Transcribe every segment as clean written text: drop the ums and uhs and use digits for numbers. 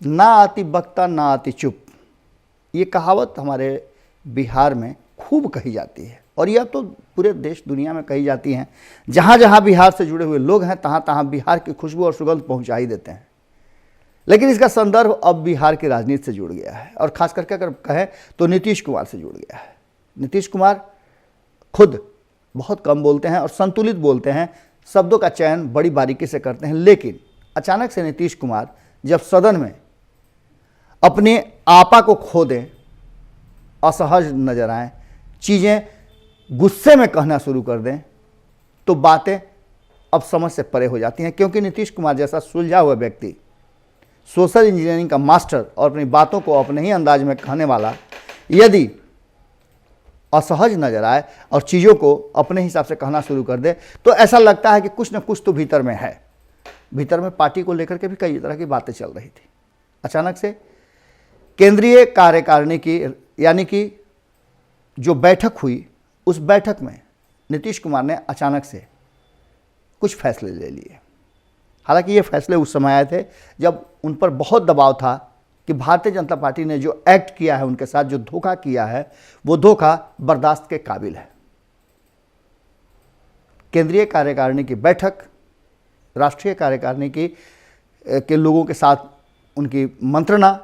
ना आती बक्ता ना आती चुप, ये कहावत हमारे बिहार में खूब कही जाती है और यह तो पूरे देश दुनिया में कही जाती हैं। जहाँ जहाँ बिहार से जुड़े हुए लोग हैं तहाँ तहाँ बिहार की खुशबू और सुगंध पहुँचा ही देते हैं। लेकिन इसका संदर्भ अब बिहार की राजनीति से जुड़ गया है और खास करके अगर कहें तो नीतीश कुमार से जुड़ गया है। नीतीश कुमार खुद बहुत कम बोलते हैं और संतुलित बोलते हैं, शब्दों का चयन बड़ी बारीकी से करते हैं, लेकिन अचानक से नीतीश कुमार जब सदन में अपने आपा को खो दें, असहज नजर आएं, चीज़ें गुस्से में कहना शुरू कर दें, तो बातें अब समझ से परे हो जाती हैं। क्योंकि नीतीश कुमार जैसा सुलझा हुआ व्यक्ति, सोशल इंजीनियरिंग का मास्टर और अपनी बातों को अपने ही अंदाज में कहने वाला, यदि असहज नजर आए और चीज़ों को अपने हिसाब से कहना शुरू कर दे तो ऐसा लगता है कि कुछ न कुछ तो भीतर में है। भीतर में पार्टी को लेकर के भी कई तरह की बातें चल रही थी। अचानक से केंद्रीय कार्यकारिणी की यानी कि जो बैठक हुई, उस बैठक में नीतीश कुमार ने अचानक से कुछ फैसले ले लिए। हालांकि ये फैसले उस समय आए थे जब उन पर बहुत दबाव था कि भारतीय जनता पार्टी ने जो एक्ट किया है उनके साथ, जो धोखा किया है, वो धोखा बर्दाश्त के काबिल है। केंद्रीय कार्यकारिणी की बैठक, राष्ट्रीय कार्यकारिणी के लोगों के साथ उनकी मंत्रणा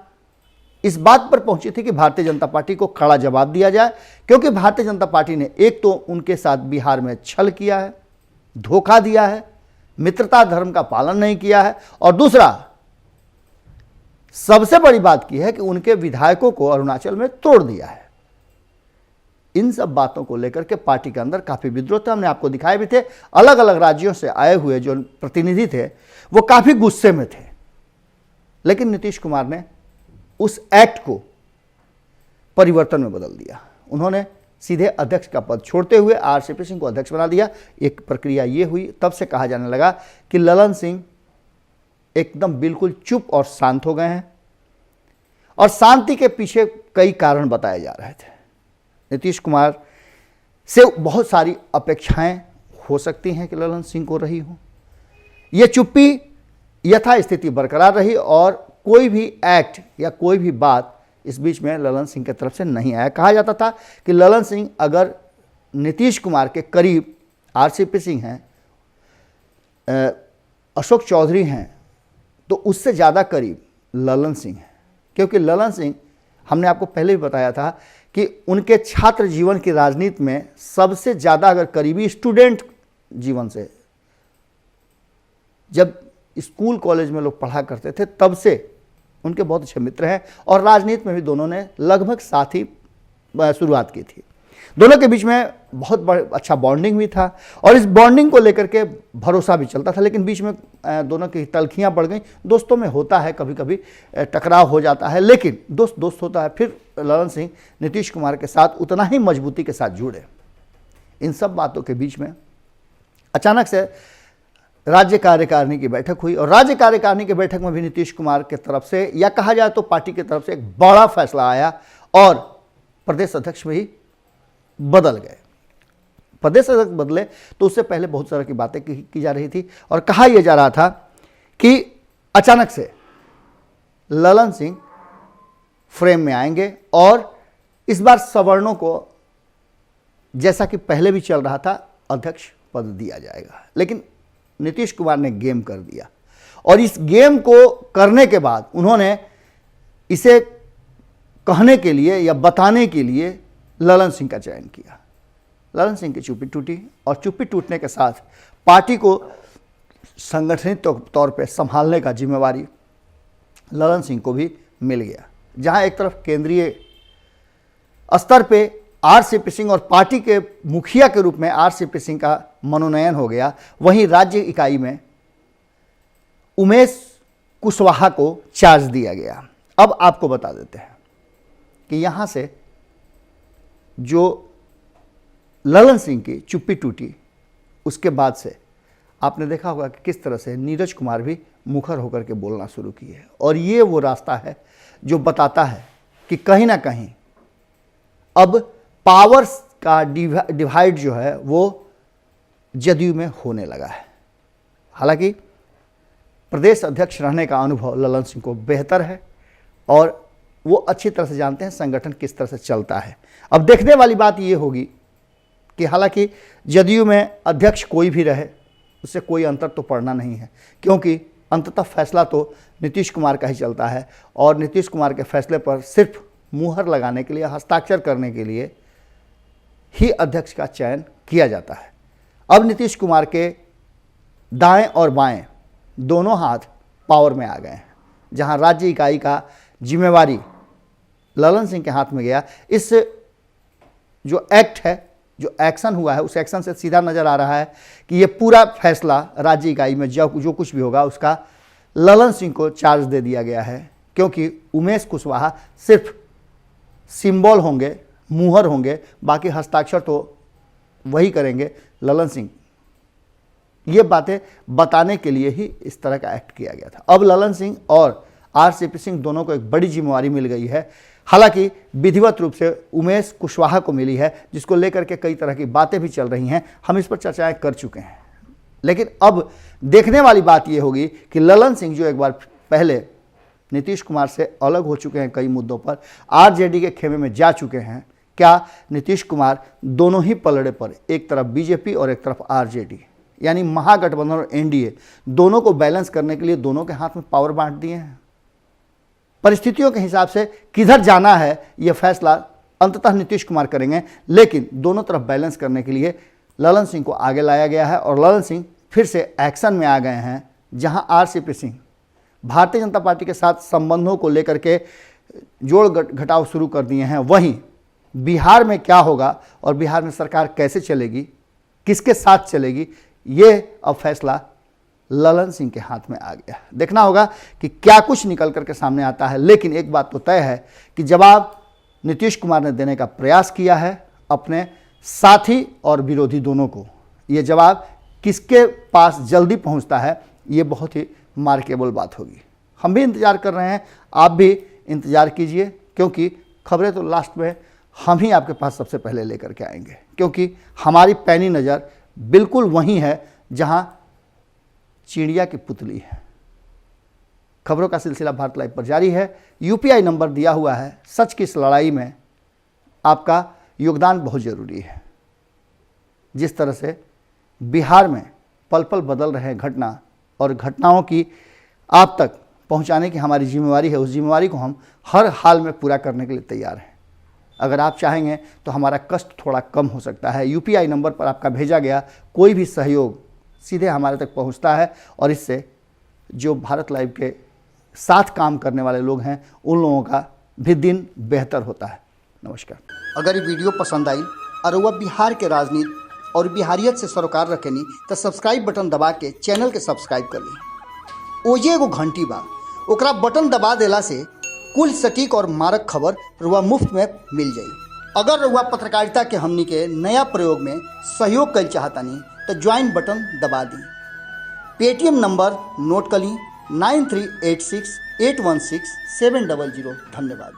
इस बात पर पहुंची थी कि भारतीय जनता पार्टी को कड़ा जवाब दिया जाए, क्योंकि भारतीय जनता पार्टी ने एक तो उनके साथ बिहार में छल किया है, धोखा दिया है, मित्रता धर्म का पालन नहीं किया है, और दूसरा सबसे बड़ी बात की है कि उनके विधायकों को अरुणाचल में तोड़ दिया है। इन सब बातों को लेकर के पार्टी के अंदर काफी विद्रोह था। हमने आपको दिखाए भी थे, अलग अलग राज्यों से आए हुए जो प्रतिनिधि थे वो काफी गुस्से में थे। लेकिन नीतीश कुमार ने उस एक्ट को परिवर्तन में बदल दिया। उन्होंने सीधे अध्यक्ष का पद छोड़ते हुए आरसीपी सिंह को अध्यक्ष बना दिया। एक प्रक्रिया ये हुई, तब से कहा जाने लगा कि ललन सिंह एकदम बिल्कुल चुप और शांत हो गए हैं, और शांति के पीछे कई कारण बताए जा रहे थे। नीतीश कुमार से बहुत सारी अपेक्षाएं हो सकती हैं कि ललन सिंह को रही हो। यह चुप्पी यथास्थिति बरकरार रही और कोई भी एक्ट या कोई भी बात इस बीच में ललन सिंह की तरफ से नहीं आया। कहा जाता था कि ललन सिंह अगर नीतीश कुमार के करीब आरसीपी सिंह हैं, अशोक चौधरी हैं, तो उससे ज़्यादा करीब ललन सिंह है। क्योंकि ललन सिंह, हमने आपको पहले भी बताया था कि उनके छात्र जीवन की राजनीति में सबसे ज़्यादा अगर करीबी स्टूडेंट जीवन से, जब स्कूल कॉलेज में लोग पढ़ा करते थे तब से उनके बहुत अच्छे मित्र हैं, और राजनीति में भी दोनों ने लगभग साथ ही शुरुआत की थी। दोनों के बीच में बहुत अच्छा बॉन्डिंग भी था और इस बॉन्डिंग को लेकर के भरोसा भी चलता था। लेकिन बीच में दोनों की तलखियां बढ़ गई। दोस्तों में होता है, कभी कभी टकराव हो जाता है, लेकिन दोस्त दोस्त होता है। फिर ललन सिंह नीतीश कुमार के साथ उतना ही मजबूती के साथ जुड़े। इन सब बातों के बीच में अचानक से राज्य कार्यकारिणी की बैठक हुई, और राज्य कार्यकारिणी की बैठक में भी नीतीश कुमार की तरफ से, या कहा जाए तो पार्टी की तरफ से, एक बड़ा फैसला आया और प्रदेश अध्यक्ष भी बदल गए। प्रदेश अध्यक्ष बदले तो उससे पहले बहुत सारी की बातें की जा रही थी और कहा यह जा रहा था कि अचानक से ललन सिंह फ्रेम में आएंगे और इस बार सवर्णों को, जैसा कि पहले भी चल रहा था, अध्यक्ष पद दिया जाएगा। लेकिन नीतीश कुमार ने गेम कर दिया, और इस गेम को करने के बाद उन्होंने इसे कहने के लिए या बताने के लिए ललन सिंह का चयन किया। ललन सिंह की चुप्पी टूटी, और चुप्पी टूटने के साथ पार्टी को संगठनित तौर पे संभालने का जिम्मेवारी ललन सिंह को भी मिल गया। जहां एक तरफ केंद्रीय स्तर पे आरसीपी सिंह और पार्टी के मुखिया के रूप में आरसीपी सिंह का मनोनयन हो गया, वहीं राज्य इकाई में उमेश कुशवाहा को चार्ज दिया गया। अब आपको बता देते हैं कि यहां से जो ललन सिंह की चुप्पी टूटी, उसके बाद से आपने देखा होगा कि किस तरह से नीरज कुमार भी मुखर होकर के बोलना शुरू किए, और ये वो रास्ता है जो बताता है कि कहीं ना कहीं अब पावर्स का डिवाइड जो है वो जदयू में होने लगा है। हालांकि प्रदेश अध्यक्ष रहने का अनुभव ललन सिंह को बेहतर है, और वो अच्छी तरह से जानते हैं संगठन किस तरह से चलता है। अब देखने वाली बात ये होगी कि हालांकि जदयू में अध्यक्ष कोई भी रहे उससे कोई अंतर तो पड़ना नहीं है, क्योंकि अंततः फैसला तो नीतीश कुमार का ही चलता है और नीतीश कुमार के फैसले पर सिर्फ मुहर लगाने के लिए, हस्ताक्षर करने के लिए ही अध्यक्ष का चयन किया जाता है। अब नीतीश कुमार के दाएं और बाएं दोनों हाथ पावर में आ गए हैं। जहां राज्य इकाई का जिम्मेवारी ललन सिंह के हाथ में गया, इस जो एक्ट है, जो एक्शन हुआ है, उस एक्शन से सीधा नज़र आ रहा है कि ये पूरा फैसला राज्य इकाई में जो कुछ भी होगा उसका ललन सिंह को चार्ज दे दिया गया है, क्योंकि उमेश कुशवाहा सिर्फ सिंबल होंगे, मुहर होंगे, बाकी हस्ताक्षर तो वही करेंगे ललन सिंह। ये बातें बताने के लिए ही इस तरह का एक्ट किया गया था। अब ललन सिंह और आरसीपी सिंह दोनों को एक बड़ी जिम्मेवारी मिल गई है। हालांकि विधिवत रूप से उमेश कुशवाहा को मिली है, जिसको लेकर के कई तरह की बातें भी चल रही हैं, हम इस पर चर्चाएं कर चुके हैं। लेकिन अब देखने वाली बात यह होगी कि ललन सिंह जो एक बार पहले नीतीश कुमार से अलग हो चुके हैं, कई मुद्दों पर आरजेडी के खेमे में जा चुके हैं, क्या नीतीश कुमार दोनों ही पलड़े पर, एक तरफ बीजेपी और एक तरफ आरजेडी यानी महागठबंधन और एनडीए, दोनों को बैलेंस करने के लिए दोनों के हाथ में पावर बांट दिए हैं। परिस्थितियों के हिसाब से किधर जाना है यह फैसला अंततः नीतीश कुमार करेंगे, लेकिन दोनों तरफ बैलेंस करने के लिए ललन सिंह को आगे लाया गया है और ललन सिंह फिर से एक्शन में आ गए हैं। जहां आरसीपी सिंह भारतीय जनता पार्टी के साथ संबंधों को लेकर के जोड़ घटाव शुरू कर दिए हैं, वहीं बिहार में क्या होगा और बिहार में सरकार कैसे चलेगी, किसके साथ चलेगी, ये अब फैसला ललन सिंह के हाथ में आ गया। देखना होगा कि क्या कुछ निकल करके सामने आता है। लेकिन एक बात तो तय है कि जवाब नीतीश कुमार ने देने का प्रयास किया है अपने साथी और विरोधी दोनों को। ये जवाब किसके पास जल्दी पहुंचता है, ये बहुत ही मार्केबल बात होगी। हम भी इंतजार कर रहे हैं, आप भी इंतजार कीजिए, क्योंकि खबरें तो लास्ट में हम ही आपके पास सबसे पहले लेकर के आएंगे, क्योंकि हमारी पैनी नज़र बिल्कुल वहीं है जहां चिड़िया की पुतली है। खबरों का सिलसिला भारत लाइव पर जारी है। यूपीआई नंबर दिया हुआ है। सच की इस लड़ाई में आपका योगदान बहुत ज़रूरी है। जिस तरह से बिहार में पल पल बदल रहे घटना और घटनाओं की आप तक पहुंचाने की हमारी जिम्मेवारी है, उस जिम्मेवारी को हम हर हाल में पूरा करने के लिए तैयार हैं। अगर आप चाहेंगे तो हमारा कष्ट थोड़ा कम हो सकता है। यूपीआई नंबर पर आपका भेजा गया कोई भी सहयोग सीधे हमारे तक पहुंचता है और इससे जो भारत लाइव के साथ काम करने वाले लोग हैं उन लोगों का भी दिन बेहतर होता है। नमस्कार। अगर ये वीडियो पसंद आई और वह बिहार के राजनीति और बिहारियत से सरोकार रखेनी तो सब्सक्राइब बटन दबा के चैनल के सब्सक्राइब कर ली। ओजे एगो घंटी बा, ओकरा बटन दबा देला से कुल सटीक और मारक खबर रुआ मुफ्त में मिल जाई। अगर रुआ पत्रकारिता के हमनी के नया प्रयोग में सहयोग कर चाहतानी तो ज्वाइन बटन दबा दी। पेटीएम नंबर नोट कर ली 9386816700। धन्यवाद।